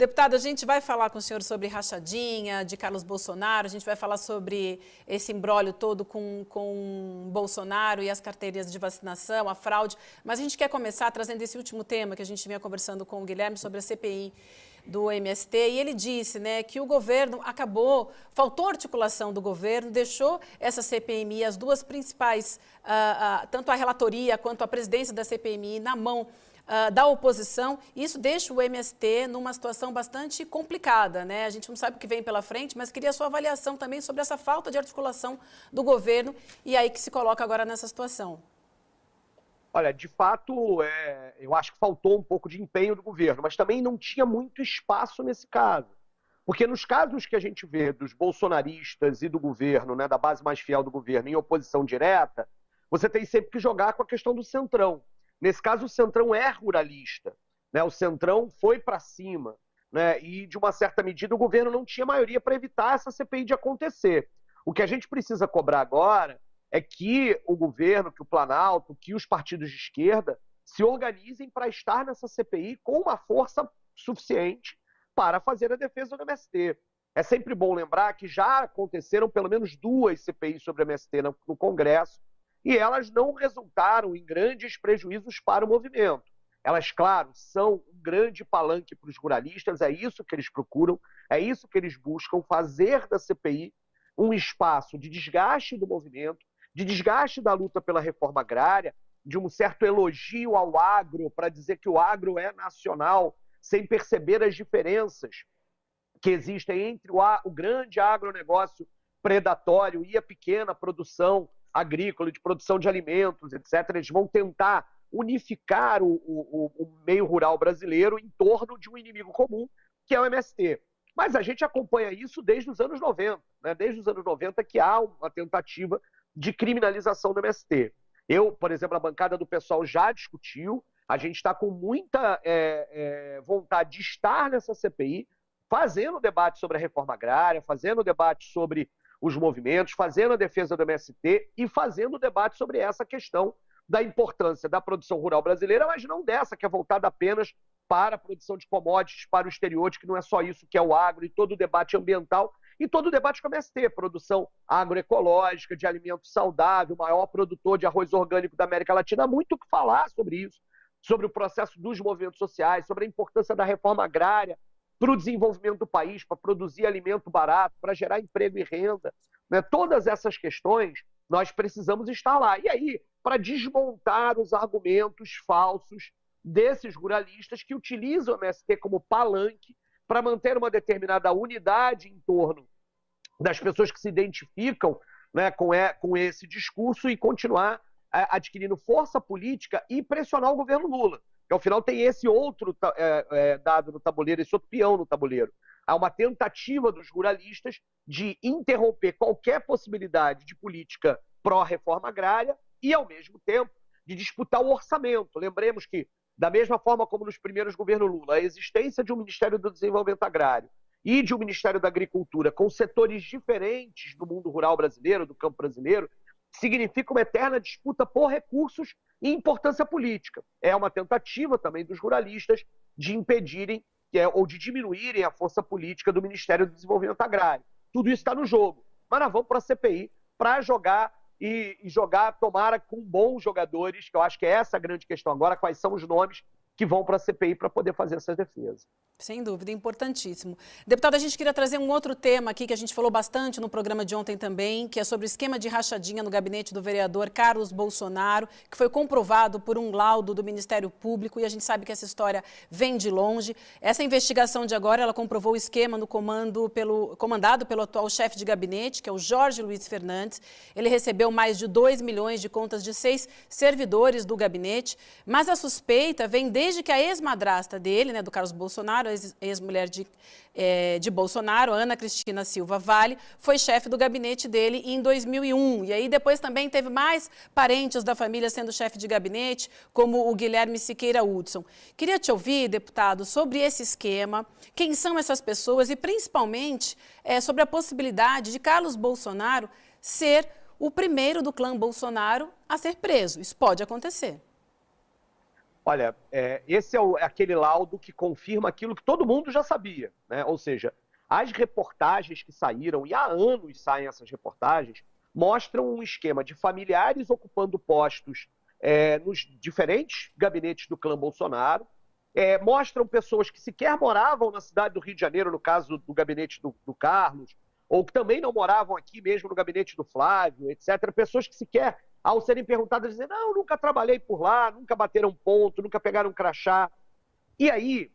Deputado, a gente vai falar com o senhor sobre rachadinha de Carlos Bolsonaro, a gente vai falar sobre esse imbróglio todo com Bolsonaro e as carteiras de vacinação, a fraude, mas a gente quer começar trazendo esse último tema que a gente vinha conversando com o Guilherme sobre a CPI do MST, e ele disse, né, que o governo faltou articulação do governo, deixou essa CPMI, as duas principais, tanto a relatoria quanto a presidência da CPMI na mão da oposição. Isso deixa o MST numa situação bastante complicada, né? A gente não sabe o que vem pela frente, mas queria a sua avaliação também sobre essa falta de articulação do governo e aí que se coloca agora nessa situação. Olha, de fato, eu acho que faltou um pouco de empenho do governo, mas também não tinha muito espaço nesse caso. Porque nos casos que a gente vê dos bolsonaristas e do governo, né, da base mais fiel do governo, em oposição direta, você tem sempre que jogar com a questão do Centrão. Nesse caso, o Centrão é ruralista, né? O Centrão foi para cima, né? E, de uma certa medida, o governo não tinha maioria para evitar essa CPI de acontecer. O que a gente precisa cobrar agora é que o governo, que o Planalto, que os partidos de esquerda se organizem para estar nessa CPI com uma força suficiente para fazer a defesa do MST. É sempre bom lembrar que já aconteceram pelo menos 2 CPIs sobre o MST no Congresso, e elas não resultaram em grandes prejuízos para o movimento. Elas, claro, são um grande palanque para os ruralistas, é isso que eles procuram, é isso que eles buscam, fazer da CPI um espaço de desgaste do movimento, de desgaste da luta pela reforma agrária, de um certo elogio ao agro, para dizer que o agro é nacional, sem perceber as diferenças que existem entre o grande agronegócio predatório e a pequena produção agrícola, de produção de alimentos, etc. Eles vão tentar unificar o meio rural brasileiro em torno de um inimigo comum, que é o MST. Mas a gente acompanha isso desde os anos 90, né? Desde os anos 90 que há uma tentativa de criminalização do MST. Por exemplo, a bancada do PSOL já discutiu, a gente está com muita vontade de estar nessa CPI, fazendo debate sobre a reforma agrária, fazendo debate sobre os movimentos, fazendo a defesa do MST e fazendo o debate sobre essa questão da importância da produção rural brasileira, mas não dessa, que é voltada apenas para a produção de commodities para o exterior, que não é só isso que é o agro, e todo o debate ambiental, e todo o debate com o MST, produção agroecológica, de alimento saudável, o maior produtor de arroz orgânico da América Latina. Há muito o que falar sobre isso, sobre o processo dos movimentos sociais, sobre a importância da reforma agrária para o desenvolvimento do país, para produzir alimento barato, para gerar emprego e renda, né? Todas essas questões nós precisamos estar lá. E aí, para desmontar os argumentos falsos desses ruralistas que utilizam o MST como palanque para manter uma determinada unidade em torno das pessoas que se identificam, né, com esse discurso e continuar adquirindo força política e pressionar o governo Lula. Que, ao final, tem esse outro dado no tabuleiro, esse outro peão no tabuleiro. Há uma tentativa dos ruralistas de interromper qualquer possibilidade de política pró-reforma agrária e, ao mesmo tempo, de disputar o orçamento. Lembremos que, da mesma forma como nos primeiros governos Lula, a existência de um Ministério do Desenvolvimento Agrário e de um Ministério da Agricultura com setores diferentes do mundo rural brasileiro, do campo brasileiro, significa uma eterna disputa por recursos e importância política. É uma tentativa também dos ruralistas de impedirem ou de diminuírem a força política do Ministério do Desenvolvimento Agrário. Tudo isso está no jogo. Mas nós vamos para a CPI para jogar e jogar, tomara, com bons jogadores, que eu acho que é essa a grande questão agora, quais são os nomes que vão para a CPI para poder fazer essa defesa. Sem dúvida, importantíssimo. Deputado, a gente queria trazer um outro tema aqui que a gente falou bastante no programa de ontem também, que é sobre o esquema de rachadinha no gabinete do vereador Carlos Bolsonaro, que foi comprovado por um laudo do Ministério Público, e a gente sabe que essa história vem de longe. Essa investigação de agora, ela comprovou o esquema no comandado pelo atual chefe de gabinete, que é o Jorge Luiz Fernandes. Ele recebeu mais de 2 milhões de contas de 6 servidores do gabinete, mas a suspeita vem desde que a ex-madrasta dele, né, do Carlos Bolsonaro, ex-mulher de Bolsonaro, Ana Cristina Silva Vale, foi chefe do gabinete dele em 2001. E aí depois também teve mais parentes da família sendo chefe de gabinete, como o Guilherme Siqueira Hudson. Queria te ouvir, deputado, sobre esse esquema, quem são essas pessoas e principalmente sobre a possibilidade de Carlos Bolsonaro ser o primeiro do clã Bolsonaro a ser preso. Isso pode acontecer. Olha, esse é aquele laudo que confirma aquilo que todo mundo já sabia, né? Ou seja, as reportagens que saíram, e há anos saem essas reportagens, mostram um esquema de familiares ocupando postos nos diferentes gabinetes do clã Bolsonaro, mostram pessoas que sequer moravam na cidade do Rio de Janeiro, no caso do gabinete do Carlos, ou que também não moravam aqui mesmo no gabinete do Flávio, etc. Pessoas que sequer, ao serem perguntadas, dizem, não, nunca trabalhei por lá, nunca bateram ponto, nunca pegaram crachá. E aí,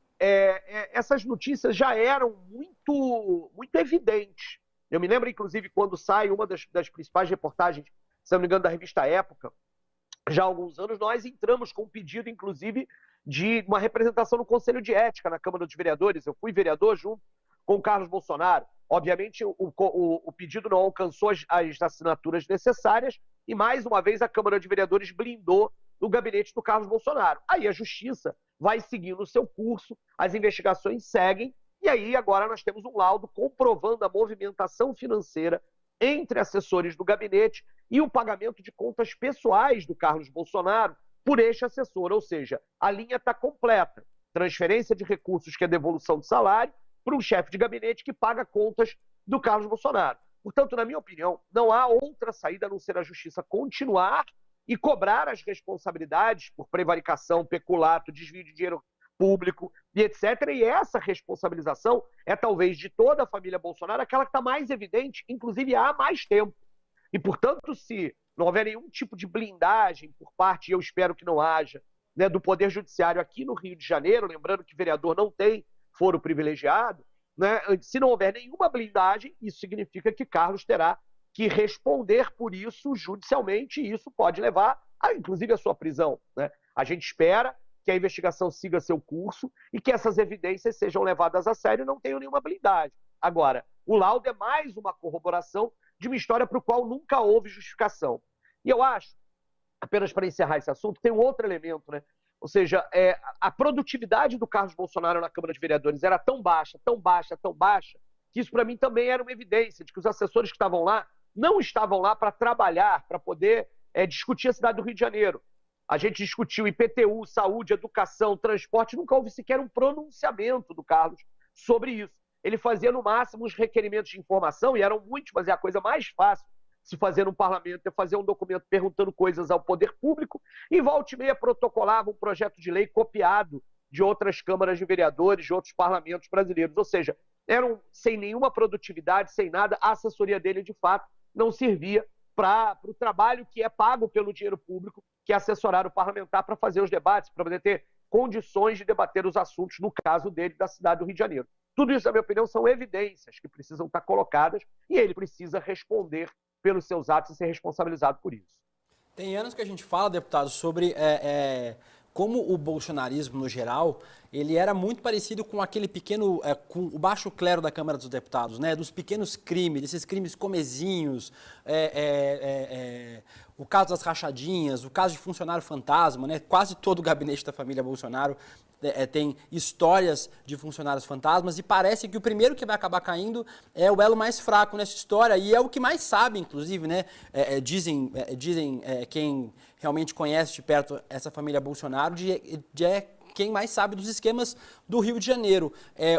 essas notícias já eram muito evidentes. Eu me lembro, inclusive, quando sai uma das principais reportagens, se não me engano, da revista Época, já há alguns anos, nós entramos com um pedido, inclusive, de uma representação no Conselho de Ética na Câmara dos Vereadores. Eu fui vereador junto com o Carlos Bolsonaro. Obviamente, o pedido não alcançou as assinaturas necessárias e, mais uma vez, a Câmara de Vereadores blindou o gabinete do Carlos Bolsonaro. Aí a Justiça vai seguindo o seu curso, as investigações seguem, e aí agora nós temos um laudo comprovando a movimentação financeira entre assessores do gabinete e o pagamento de contas pessoais do Carlos Bolsonaro por este assessor. Ou seja, a linha está completa. Transferência de recursos, que é devolução de salário, para um chefe de gabinete que paga contas do Carlos Bolsonaro. Portanto, na minha opinião, não há outra saída a não ser a Justiça continuar e cobrar as responsabilidades por prevaricação, peculato, desvio de dinheiro público e etc. E essa responsabilização é talvez de toda a família Bolsonaro aquela que está mais evidente, inclusive há mais tempo. E, portanto, se não houver nenhum tipo de blindagem por parte, e eu espero que não haja, né, do Poder Judiciário aqui no Rio de Janeiro, lembrando que vereador não tem foro privilegiado, né, se não houver nenhuma blindagem, isso significa que Carlos terá que responder por isso judicialmente, e isso pode levar, inclusive, a sua prisão, né? A gente espera que a investigação siga seu curso e que essas evidências sejam levadas a sério e não tenham nenhuma blindagem. Agora, o laudo é mais uma corroboração de uma história para o qual nunca houve justificação. E eu acho, apenas para encerrar esse assunto, tem um outro elemento, né? Ou seja, a produtividade do Carlos Bolsonaro na Câmara de Vereadores era tão baixa, que isso para mim também era uma evidência de que os assessores que estavam lá não estavam lá para trabalhar, para poder discutir a cidade do Rio de Janeiro. A gente discutiu IPTU, saúde, educação, transporte, nunca houve sequer um pronunciamento do Carlos sobre isso. Ele fazia, no máximo, os requerimentos de informação, e eram muitos, mas é a coisa mais fácil se fazer no parlamento, é fazer um documento perguntando coisas ao poder público, e volta e meia protocolava um projeto de lei copiado de outras câmaras de vereadores, de outros parlamentos brasileiros. Ou seja, eram sem nenhuma produtividade, sem nada, a assessoria dele, de fato, não servia para o trabalho que é pago pelo dinheiro público, que é assessorar o parlamentar para fazer os debates, para poder ter condições de debater os assuntos, no caso dele, da cidade do Rio de Janeiro. Tudo isso, na minha opinião, são evidências que precisam estar colocadas e ele precisa responder pelos seus atos e ser responsabilizado por isso. Tem anos que a gente fala, deputado, sobre como o bolsonarismo, no geral, ele era muito parecido com aquele pequeno, com o baixo clero da Câmara dos Deputados, né? Dos pequenos crimes, desses crimes comezinhos, o caso das rachadinhas, o caso de funcionário fantasma, né? Quase todo o gabinete da família Bolsonaro tem histórias de funcionários fantasmas, e parece que o primeiro que vai acabar caindo é o elo mais fraco nessa história, e é o que mais sabe, inclusive, né? Dizem quem realmente conhece de perto essa família Bolsonaro, quem mais sabe dos esquemas do Rio de Janeiro.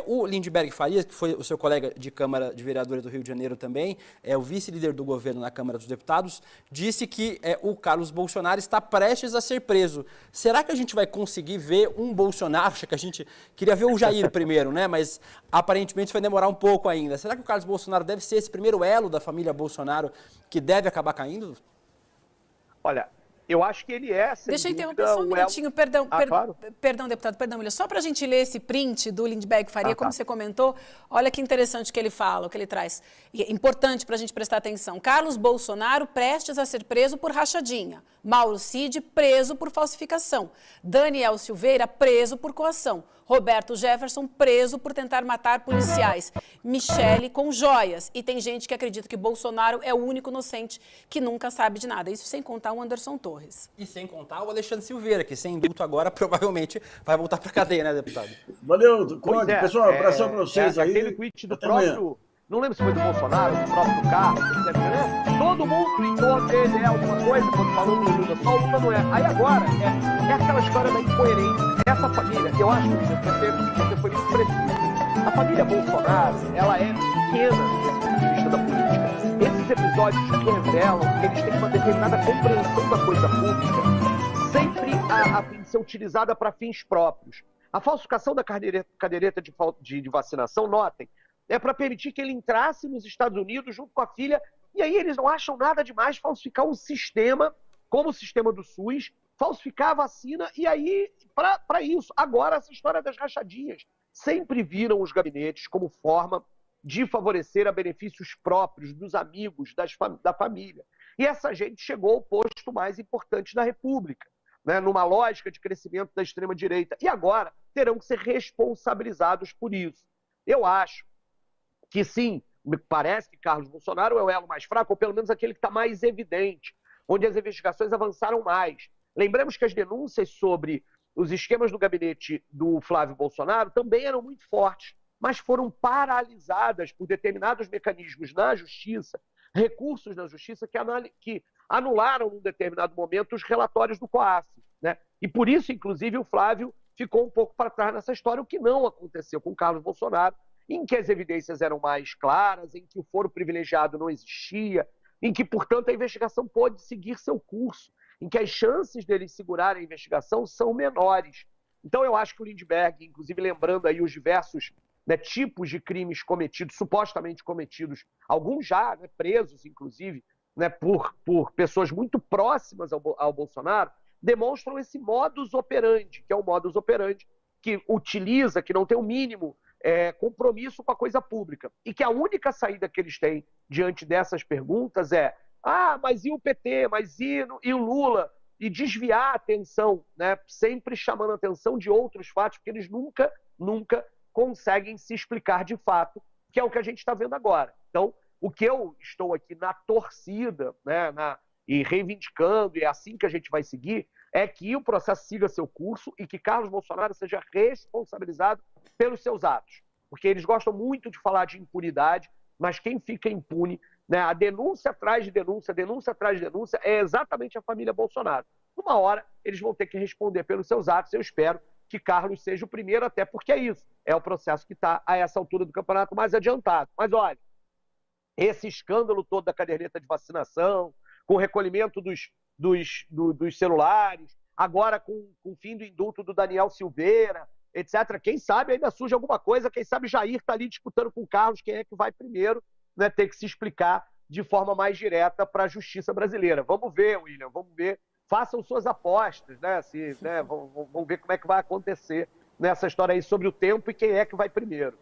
O Lindbergh Farias, que foi o seu colega de Câmara de Vereadores do Rio de Janeiro também, o vice-líder do governo na Câmara dos Deputados, disse que o Carlos Bolsonaro está prestes a ser preso. Será que a gente vai conseguir ver um Bolsonaro? Acho que a gente queria ver o Jair primeiro, né? Mas aparentemente vai demorar um pouco ainda. Será que o Carlos Bolsonaro deve ser esse primeiro elo da família Bolsonaro que deve acabar caindo? Olha, eu acho que ele é, sem Deixa eu dúvida, interromper só um minutinho, perdão, claro. Perdão, deputado, perdão, Milha, só para a gente ler esse print do Lindbergh Faria, como você comentou, olha que interessante o que ele fala, o que ele traz. E é importante para a gente prestar atenção. Carlos Bolsonaro prestes a ser preso por rachadinha. Mauro Cid preso por falsificação. Daniel Silveira preso por coação. Roberto Jefferson preso por tentar matar policiais. Michele com joias. E tem gente que acredita que Bolsonaro é o único inocente que nunca sabe de nada. Isso sem contar o Anderson Torres. E sem contar o Alexandre Silveira, que sem indulto agora provavelmente vai voltar para a cadeia, né, deputado? Valeu, Conde. Pessoal, abração para vocês aí. Aquele tweet do próprio não lembro se foi do Bolsonaro, do próprio Carlos, etc. Né? Todo mundo em torno dele é alguma coisa, quando falou do Lula, só o Lula não é. Aí agora, é aquela história da incoerência. Essa família, eu acho que você foi muito preciso. A família Bolsonaro, ela é pequena desse ponto de vista da política. Esses episódios que revelam que eles têm uma determinada compreensão da coisa pública, sempre tem que ser utilizada para fins próprios. A falsificação da caderneta de vacinação, notem, é para permitir que ele entrasse nos Estados Unidos junto com a filha, e aí eles não acham nada demais falsificar um sistema, como o sistema do SUS, falsificar a vacina, e aí, para isso. Agora, essa história das rachadinhas. Sempre viram os gabinetes como forma de favorecer a benefícios próprios dos amigos, da família. E essa gente chegou ao posto mais importante da República, né, numa lógica de crescimento da extrema-direita. E agora terão que ser responsabilizados por isso. Eu acho que sim, me parece que Carlos Bolsonaro é o elo mais fraco, ou pelo menos aquele que está mais evidente, onde as investigações avançaram mais. Lembremos que as denúncias sobre os esquemas do gabinete do Flávio Bolsonaro também eram muito fortes, mas foram paralisadas por determinados mecanismos na justiça, recursos na justiça que anularam, num determinado momento, os relatórios do COAF, né? E por isso, inclusive, o Flávio ficou um pouco para trás nessa história, o que não aconteceu com Carlos Bolsonaro, em que as evidências eram mais claras, em que o foro privilegiado não existia, em que, portanto, a investigação pôde seguir seu curso, em que as chances deles segurarem a investigação são menores. Então, eu acho que o Lindbergh, inclusive lembrando aí os diversos, né, tipos de crimes cometidos, supostamente cometidos, alguns já, né, presos, inclusive, né, por pessoas muito próximas ao Bolsonaro, demonstram esse modus operandi, que é o modus operandi que utiliza, que não tem o mínimo compromisso com a coisa pública. E que a única saída que eles têm diante dessas perguntas é: mas e o PT? Mas e o Lula? E desviar a atenção, né? Sempre chamando a atenção de outros fatos, porque eles nunca conseguem se explicar de fato, que é o que a gente está vendo agora. Então, o que eu estou aqui na torcida, né, e reivindicando, e é assim que a gente vai seguir, é que o processo siga seu curso e que Carlos Bolsonaro seja responsabilizado pelos seus atos. Porque eles gostam muito de falar de impunidade, mas quem fica impune, né, a denúncia atrás de denúncia, denúncia atrás de denúncia, é exatamente a família Bolsonaro. Uma hora, eles vão ter que responder pelos seus atos. Eu espero que Carlos seja o primeiro, até porque é isso. É o processo que está, a essa altura do campeonato, mais adiantado. Mas, olha, esse escândalo todo da caderneta de vacinação, com o recolhimento dos celulares, agora com o fim do indulto do Daniel Silveira, etc. Quem sabe ainda surge alguma coisa, quem sabe Jair está ali disputando com o Carlos quem é que vai primeiro, né, ter que se explicar de forma mais direta para a justiça brasileira. Vamos ver, William, vamos ver. Façam suas apostas, né? Vamos ver como é que vai acontecer nessa história aí sobre o tempo e quem é que vai primeiro.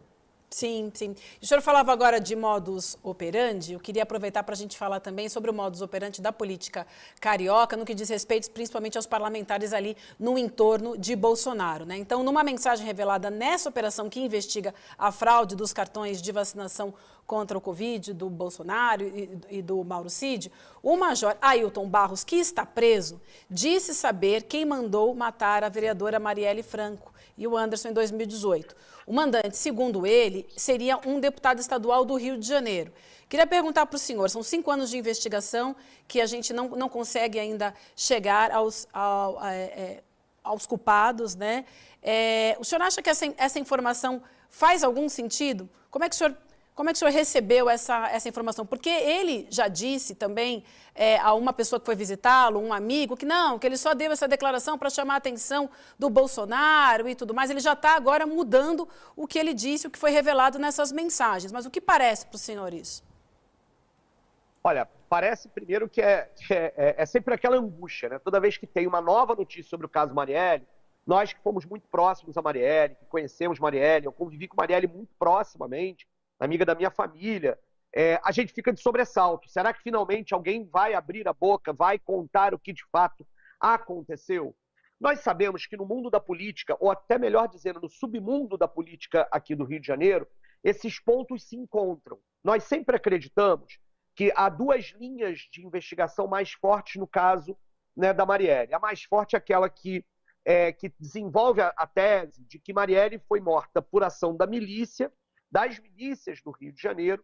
Sim, sim. O senhor falava agora de modus operandi, eu queria aproveitar para a gente falar também sobre o modus operandi da política carioca, no que diz respeito principalmente aos parlamentares ali no entorno de Bolsonaro, né? Então, numa mensagem revelada nessa operação que investiga a fraude dos cartões de vacinação contra o Covid do Bolsonaro e do Mauro Cid, o major Ailton Barros, que está preso, disse saber quem mandou matar a vereadora Marielle Franco e o Anderson em 2018. O mandante, segundo ele, seria um deputado estadual do Rio de Janeiro. Queria perguntar para o senhor, são 5 anos de investigação que a gente não consegue ainda chegar aos culpados, né? O senhor acha que essa informação faz algum sentido? Como é que o senhor recebeu essa informação? Porque ele já disse também a uma pessoa que foi visitá-lo, um amigo, que ele só deu essa declaração para chamar a atenção do Bolsonaro e tudo mais. Ele já está agora mudando o que ele disse, o que foi revelado nessas mensagens. Mas o que parece para o senhor isso? Olha, parece primeiro que é sempre aquela angústia, né? Toda vez que tem uma nova notícia sobre o caso Marielle, nós que fomos muito próximos a Marielle, que conhecemos Marielle, eu convivi com Marielle muito proximamente, amiga da minha família, a gente fica de sobressalto. Será que finalmente alguém vai abrir a boca, vai contar o que de fato aconteceu? Nós sabemos que no mundo da política, ou até melhor dizendo, no submundo da política aqui do Rio de Janeiro, esses pontos se encontram. Nós sempre acreditamos que há 2 linhas de investigação mais fortes no caso, né, da Marielle. A mais forte é aquela que desenvolve a tese de que Marielle foi morta por ação das milícias do Rio de Janeiro,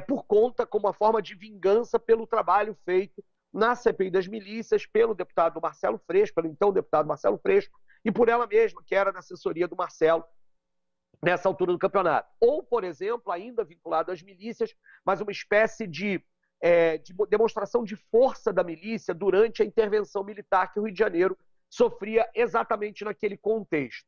por conta, como uma forma de vingança pelo trabalho feito na CPI das milícias pelo deputado Marcelo Freixo, pelo então deputado Marcelo Freixo, e por ela mesma, que era da assessoria do Marcelo nessa altura do campeonato. Ou, por exemplo, ainda vinculado às milícias, mas uma espécie de demonstração de força da milícia durante a intervenção militar que o Rio de Janeiro sofria exatamente naquele contexto.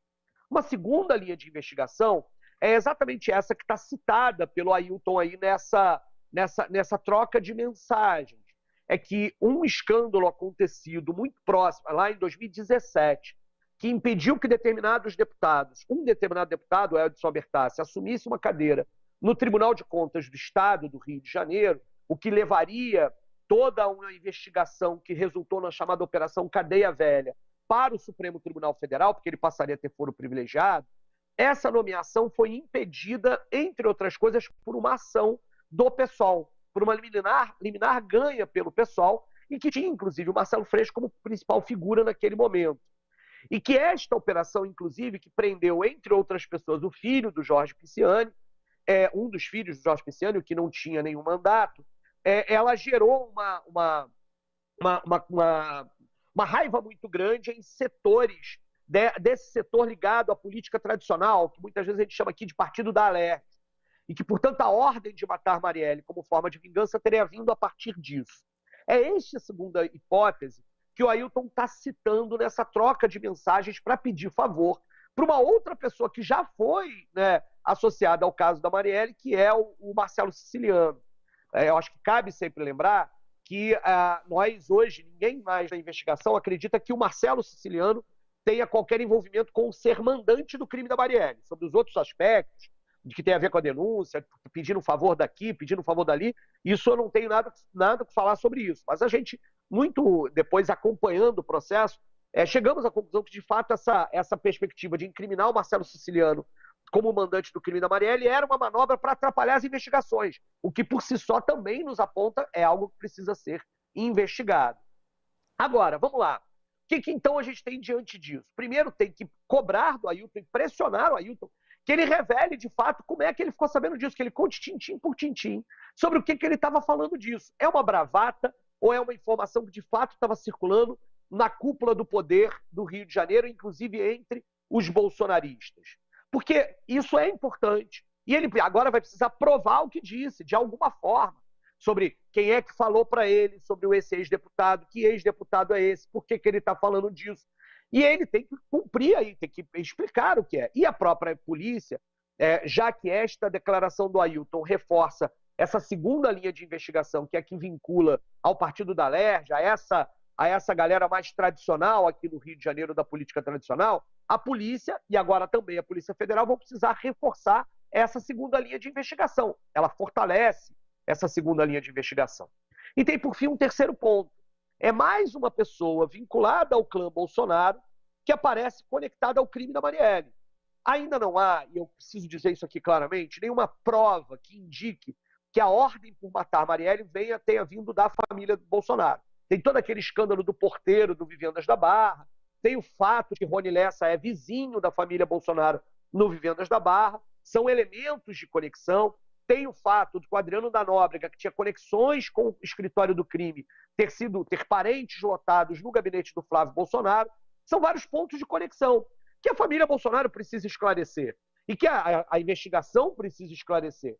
Uma segunda linha de investigação é exatamente essa que está citada pelo Ailton aí nessa troca de mensagens. É que um escândalo acontecido muito próximo, lá em 2017, que impediu que determinados deputados, um determinado deputado, Edson Abertassi, assumisse uma cadeira no Tribunal de Contas do Estado do Rio de Janeiro, o que levaria toda uma investigação que resultou na chamada Operação Cadeia Velha para o Supremo Tribunal Federal, porque ele passaria a ter foro privilegiado. Essa nomeação foi impedida, entre outras coisas, por uma ação do PSOL, por uma liminar ganha pelo PSOL, e que tinha, inclusive, o Marcelo Freixo como principal figura naquele momento. E que esta operação, inclusive, que prendeu, entre outras pessoas, o filho do Jorge Pisciani, um dos filhos do Jorge Pisciani, o que não tinha nenhum mandato, ela gerou uma raiva muito grande em setores desse setor ligado à política tradicional, que muitas vezes a gente chama aqui de Partido da Alerj, e que, portanto, a ordem de matar Marielle como forma de vingança teria vindo a partir disso. É esta segunda hipótese que o Ailton está citando nessa troca de mensagens para pedir favor para uma outra pessoa que já foi, né, associada ao caso da Marielle, que é o Marcelo Siciliano. Eu acho que cabe sempre lembrar que nós hoje, ninguém mais na investigação acredita que o Marcelo Siciliano tenha qualquer envolvimento com o ser mandante do crime da Marielle. Sobre os outros aspectos, de que tem a ver com a denúncia, pedindo um favor daqui, pedindo um favor dali, isso eu não tenho nada que falar sobre isso. Mas a gente, muito depois acompanhando o processo, chegamos à conclusão que, de fato, essa perspectiva de incriminar o Marcelo Siciliano como mandante do crime da Marielle era uma manobra para atrapalhar as investigações, o que por si só também nos aponta é algo que precisa ser investigado. Agora, vamos lá. O que então a gente tem diante disso? Primeiro, tem que cobrar do Ailton e pressionar o Ailton que ele revele, de fato, como é que ele ficou sabendo disso, que ele conte tintim por tintim sobre o que ele estava falando disso. É uma bravata ou é uma informação que, de fato, estava circulando na cúpula do poder do Rio de Janeiro, inclusive entre os bolsonaristas? Porque isso é importante. E ele agora vai precisar provar o que disse, de alguma forma, sobre quem é que falou para ele, sobre esse ex-deputado, que ex-deputado é esse, por que ele está falando disso. E ele tem que cumprir aí, tem que explicar o que é. E a própria polícia, já que esta declaração do Ailton reforça essa segunda linha de investigação, que é a que vincula ao Partido da Alerj, a essa galera mais tradicional aqui no Rio de Janeiro da política tradicional, a polícia, e agora também a Polícia Federal, vão precisar reforçar essa segunda linha de investigação. Ela fortalece essa segunda linha de investigação. E tem, por fim, um terceiro ponto. É mais uma pessoa vinculada ao clã Bolsonaro que aparece conectada ao crime da Marielle. Ainda não há, e eu preciso dizer isso aqui claramente, nenhuma prova que indique que a ordem por matar Marielle tenha vindo da família do Bolsonaro. Tem todo aquele escândalo do porteiro do Vivendas da Barra, tem o fato de que Rony Lessa é vizinho da família Bolsonaro no Vivendas da Barra, são elementos de conexão. Tem o fato de que o Adriano da Nóbrega, que tinha conexões com o escritório do crime, ter parentes lotados no gabinete do Flávio Bolsonaro, são vários pontos de conexão que a família Bolsonaro precisa esclarecer e que a investigação precisa esclarecer.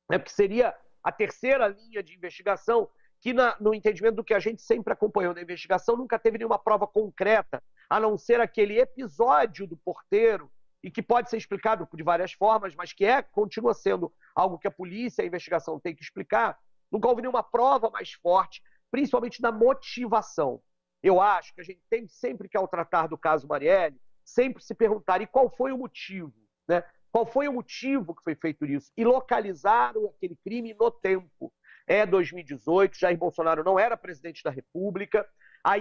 Porque seria a terceira linha de investigação que, no entendimento do que a gente sempre acompanhou na investigação, nunca teve nenhuma prova concreta, a não ser aquele episódio do porteiro, e que pode ser explicado de várias formas, mas que continua sendo algo que a polícia e a investigação tem que explicar. Nunca houve nenhuma prova mais forte, principalmente da motivação. Eu acho que a gente tem sempre que, ao tratar do caso Marielle, sempre se perguntar, e qual foi o motivo? Né? Qual foi o motivo que foi feito isso? E localizar aquele crime no tempo. 2018, Jair Bolsonaro não era presidente da República,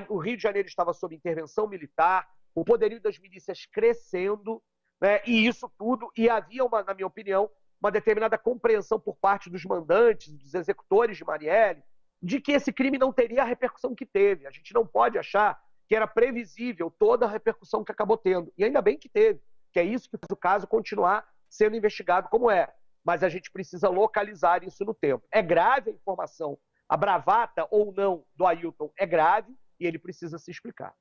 o Rio de Janeiro estava sob intervenção militar, o poderio das milícias crescendo, né? E isso tudo, e havia, na minha opinião, uma determinada compreensão por parte dos mandantes, dos executores de Marielle, de que esse crime não teria a repercussão que teve. A gente não pode achar que era previsível toda a repercussão que acabou tendo. E ainda bem que teve, que é isso que faz o caso continuar sendo investigado como é. mas a gente precisa localizar isso no tempo. É grave a informação, a bravata ou não do Ailton é grave e ele precisa se explicar.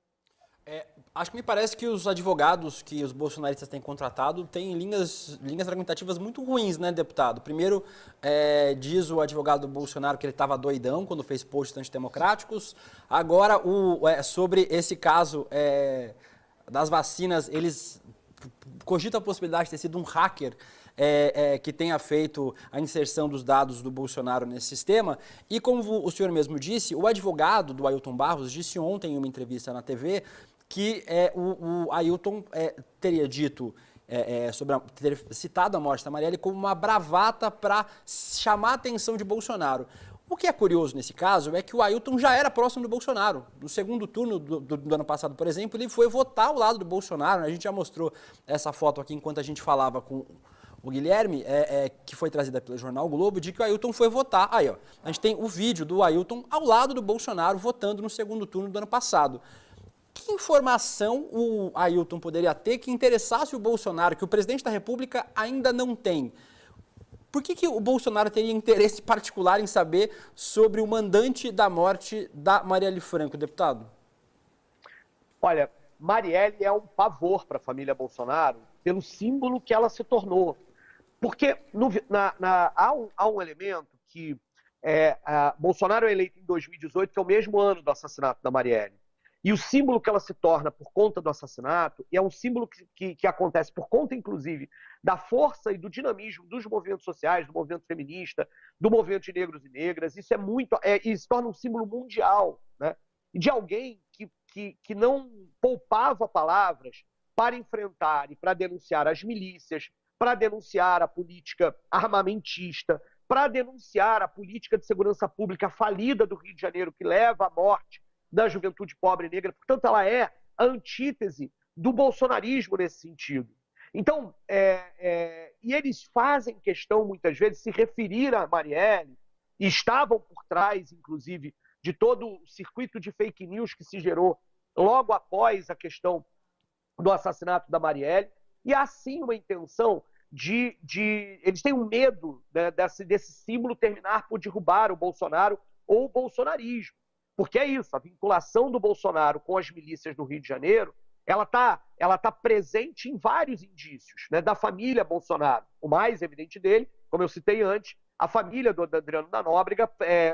Acho que me parece que os advogados que os bolsonaristas têm contratado têm linhas argumentativas muito ruins, né, deputado? Primeiro, diz o advogado Bolsonaro que ele estava doidão quando fez posts antidemocráticos. Agora, sobre esse caso das vacinas, eles cogitam a possibilidade de ter sido um hacker que tenha feito a inserção dos dados do Bolsonaro nesse sistema. E como o senhor mesmo disse, o advogado do Ailton Barros disse ontem em uma entrevista na TV que o Ailton teria dito, ter citado a morte da Marielle como uma bravata para chamar a atenção de Bolsonaro. O que é curioso nesse caso é que o Ailton já era próximo do Bolsonaro. No segundo turno do ano passado, por exemplo, ele foi votar ao lado do Bolsonaro. A gente já mostrou essa foto aqui enquanto a gente falava com o Guilherme, que foi trazida pelo jornal o Globo, de que o Ailton foi votar. Aí, ó, a gente tem o vídeo do Ailton ao lado do Bolsonaro votando no segundo turno do ano passado. Que informação o Ailton poderia ter que interessasse o Bolsonaro, que o presidente da República ainda não tem? Por que o Bolsonaro teria interesse particular em saber sobre o mandante da morte da Marielle Franco, deputado? Olha, Marielle é um pavor para a família Bolsonaro pelo símbolo que ela se tornou. Porque há um elemento que Bolsonaro é eleito em 2018, que é o mesmo ano do assassinato da Marielle. E o símbolo que ela se torna por conta do assassinato, e é um símbolo que acontece por conta, inclusive, da força e do dinamismo dos movimentos sociais, do movimento feminista, do movimento de negros e negras. Isso e se torna um símbolo mundial, né? De alguém que não poupava palavras para enfrentar e para denunciar as milícias, para denunciar a política armamentista, para denunciar a política de segurança pública falida do Rio de Janeiro, que leva à morte da juventude pobre e negra. Portanto, ela é a antítese do bolsonarismo nesse sentido. Então, e eles fazem questão, muitas vezes, de se referir a Marielle, e estavam por trás, inclusive, de todo o circuito de fake news que se gerou logo após a questão do assassinato da Marielle, e há sim uma intenção eles têm um medo, né, desse símbolo terminar por derrubar o Bolsonaro ou o bolsonarismo. Porque é isso, a vinculação do Bolsonaro com as milícias do Rio de Janeiro, ela tá presente em vários indícios, né, da família Bolsonaro. O mais evidente dele, como eu citei antes, a família do Adriano da Nóbrega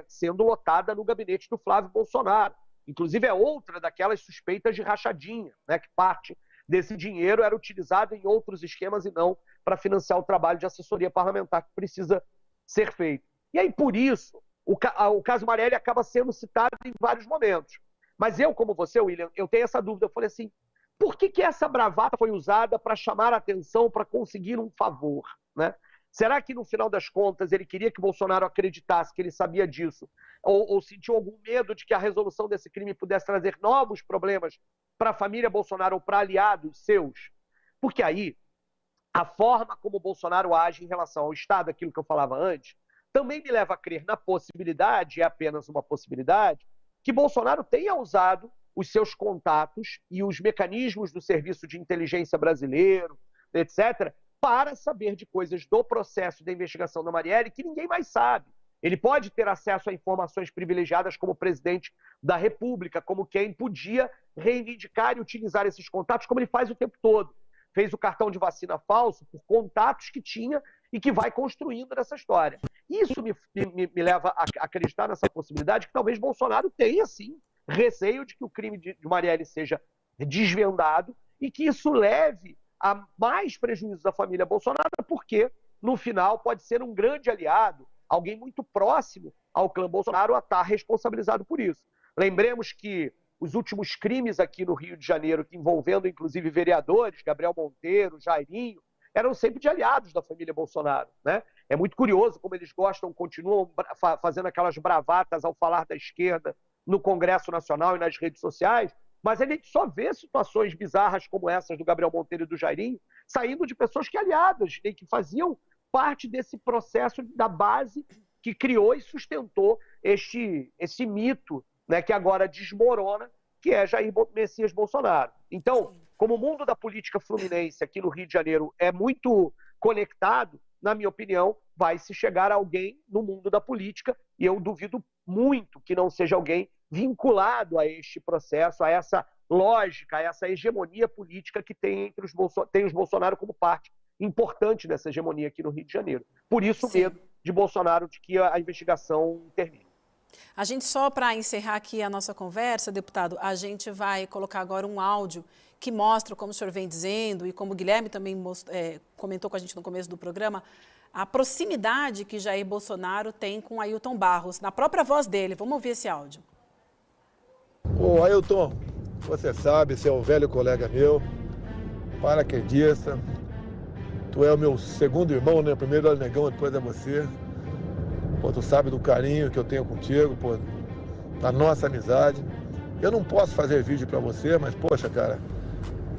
sendo lotada no gabinete do Flávio Bolsonaro. Inclusive é outra daquelas suspeitas de rachadinha, né, que parte desse dinheiro era utilizado em outros esquemas e não para financiar o trabalho de assessoria parlamentar que precisa ser feito. E aí, por isso, o caso Marielle acaba sendo citado em vários momentos. Mas eu, como você, William, eu tenho essa dúvida. Eu falei assim, por que essa bravata foi usada para chamar a atenção, para conseguir um favor, né? Será que, no final das contas, ele queria que o Bolsonaro acreditasse que ele sabia disso? Ou sentiu algum medo de que a resolução desse crime pudesse trazer novos problemas para a família Bolsonaro ou para aliados seus? Porque aí, a forma como o Bolsonaro age em relação ao Estado, aquilo que eu falava antes, também me leva a crer na possibilidade, é apenas uma possibilidade, que Bolsonaro tenha usado os seus contatos e os mecanismos do Serviço de Inteligência Brasileiro, etc., para saber de coisas do processo de investigação da Marielle que ninguém mais sabe. Ele pode ter acesso a informações privilegiadas como presidente da República, como quem podia reivindicar e utilizar esses contatos, como ele faz o tempo todo. Fez o cartão de vacina falso por contatos que tinha e que vai construindo nessa história. Isso me leva a acreditar nessa possibilidade que talvez Bolsonaro tenha, sim, receio de que o crime de Marielle seja desvendado e que isso leve a mais prejuízos à família Bolsonaro, porque, no final, pode ser um grande aliado, alguém muito próximo ao clã Bolsonaro a estar responsabilizado por isso. Lembremos que os últimos crimes aqui no Rio de Janeiro, envolvendo inclusive vereadores, Gabriel Monteiro, Jairinho, eram sempre de aliados da família Bolsonaro, né? É muito curioso como eles continuam fazendo aquelas bravatas ao falar da esquerda no Congresso Nacional e nas redes sociais, mas a gente só vê situações bizarras como essas do Gabriel Monteiro e do Jairinho saindo de pessoas que aliadas, né, que faziam parte desse processo da base que criou e sustentou esse mito, né, que agora desmorona, que é Jair Messias Bolsonaro. Então, como o mundo da política fluminense aqui no Rio de Janeiro é muito conectado, na minha opinião, vai se chegar a alguém no mundo da política, e eu duvido muito que não seja alguém vinculado a este processo, a essa lógica, a essa hegemonia política que tem entre os Bolsonaro como parte importante dessa hegemonia aqui no Rio de Janeiro. Por isso, o medo de Bolsonaro de que a investigação termine. A gente, só para encerrar aqui a nossa conversa, deputado, a gente vai colocar agora um áudio que mostra, como o senhor vem dizendo, e como o Guilherme também comentou com a gente no começo do programa, a proximidade que Jair Bolsonaro tem com Ailton Barros, na própria voz dele. Vamos ouvir esse áudio. Ô Ailton, você sabe, você é um velho colega meu, paraquedista, tu é o meu segundo irmão, né? Primeiro é o Negão, depois é você. Pô, tu sabe do carinho que eu tenho contigo, pô, da nossa amizade. Eu não posso fazer vídeo pra você, mas, poxa, cara,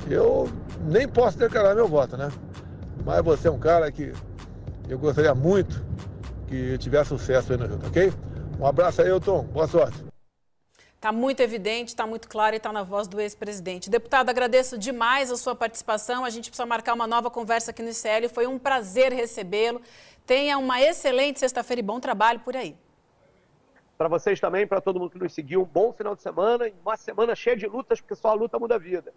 eu nem posso declarar meu voto, né? Mas você é um cara que eu gostaria muito que tivesse sucesso aí no Rio, ok? Um abraço aí, Ailton. Boa sorte. Está muito evidente, está muito claro e está na voz do ex-presidente. Deputado, agradeço demais a sua participação. A gente precisa marcar uma nova conversa aqui no ICL. Foi um prazer recebê-lo. Tenha uma excelente sexta-feira e bom trabalho por aí. Para vocês também, para todo mundo que nos seguiu, um bom final de semana e uma semana cheia de lutas, porque só a luta muda a vida.